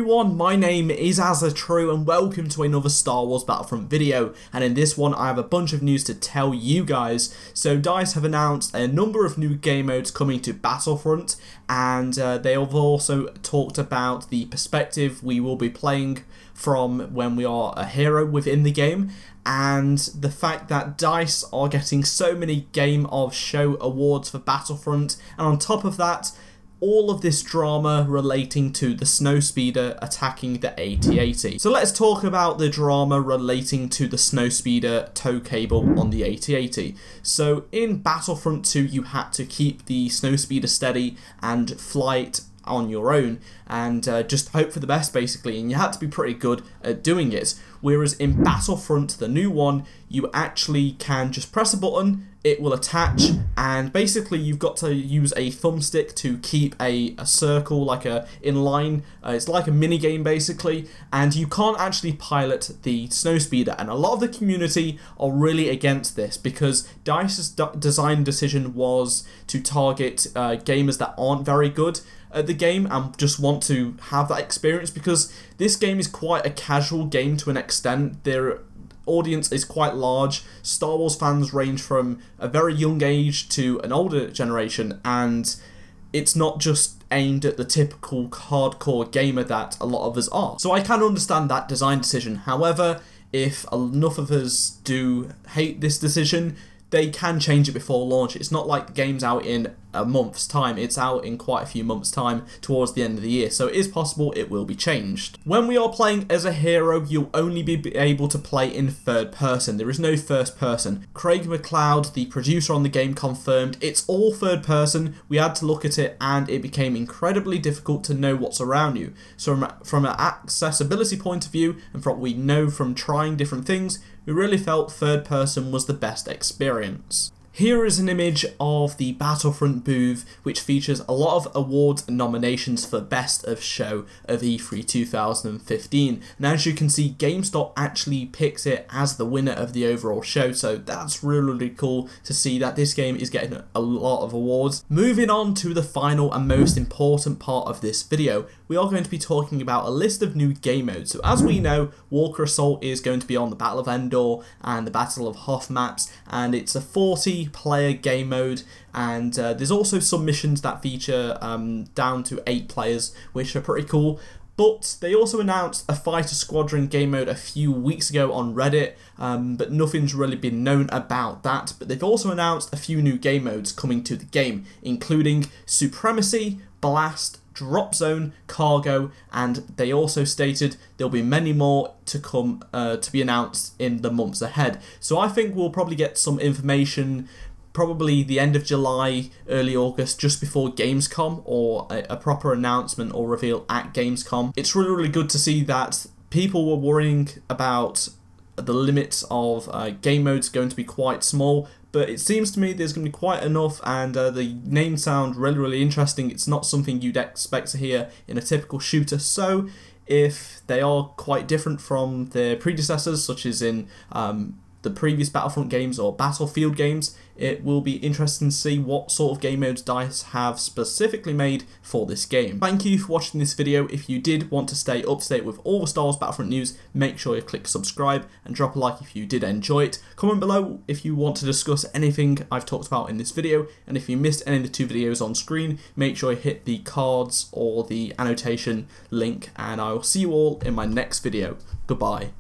everyone, my name is AZZATRU and welcome to another Star Wars Battlefront video, and in this one I have a bunch of news to tell you guys. So DICE have announced a number of new game modes coming to Battlefront, and they have also talked about the perspective we will be playing from when we are a hero within the game, and the fact that DICE are getting so many Game of Show awards for Battlefront, and on top of that, all of this drama relating to the Snowspeeder attacking the AT-AT. So let's talk about the drama relating to the Snowspeeder tow cable on the AT-AT. So in Battlefront 2 you had to keep the Snowspeeder steady and fly it on your own and just hope for the best basically, and you had to be pretty good at doing it. Whereas in Battlefront, the new one, you actually can just press a button, it will attach, and basically you've got to use a thumbstick to keep a circle like in line. It's like a mini game basically, and you can't actually pilot the Snowspeeder, and a lot of the community are really against this because DICE's design decision was to target gamers that aren't very good at the game and just want to have that experience, because this game is quite a casual game to an extent. Their audience is quite large. Star Wars fans range from a very young age to an older generation, and it's not just aimed at the typical hardcore gamer that a lot of us are. So I can understand that design decision. However, if enough of us do hate this decision, they can change it before launch. It's not like the game's out in a month's time, it's out in quite a few months' time towards the end of the year, so it is possible it will be changed. When we are playing as a hero, you'll only be able to play in third person. There is no first person. Craig McLeod, the producer on the game, confirmed it's all third person. We had to look at it and it became incredibly difficult to know what's around you. So from an accessibility point of view, and from what we know from trying different things, we really felt third person was the best experience. Here is an image of the Battlefront booth, which features a lot of awards and nominations for Best of Show of E3 2015. And as you can see, GameStop actually picks it as the winner of the overall show, so that's really cool to see that this game is getting a lot of awards. Moving on to the final and most important part of this video, we are going to be talking about a list of new game modes. So as we know, Walker Assault is going to be on the Battle of Endor and the Battle of Hoth maps, and it's a 40-player game mode, and there's also some missions that feature down to 8 players, which are pretty cool. But they also announced a Fighter Squadron game mode a few weeks ago on Reddit, but nothing's really been known about that. But they've also announced a few new game modes coming to the game, including Supremacy, Blast, Drop Zone, Cargo, and they also stated there'll be many more to come to be announced in the months ahead. So I think we'll probably get some information probably the end of July, early August, just before Gamescom, or a proper announcement or reveal at Gamescom. It's really good to see that people were worrying about the limits of game modes going to be quite small, but it seems to me there's going to be quite enough, and the names sound really interesting. It's not something you'd expect to hear in a typical shooter, so if they are quite different from their predecessors, such as in the previous Battlefront games or Battlefield games, it will be interesting to see what sort of game modes DICE have specifically made for this game. Thank you for watching this video. If you did want to stay up to date with all the Star Wars Battlefront news, make sure you click subscribe and drop a like if you did enjoy it. Comment below if you want to discuss anything I've talked about in this video, and if you missed any of the 2 videos on screen, make sure you hit the cards or the annotation link, and I will see you all in my next video. Goodbye.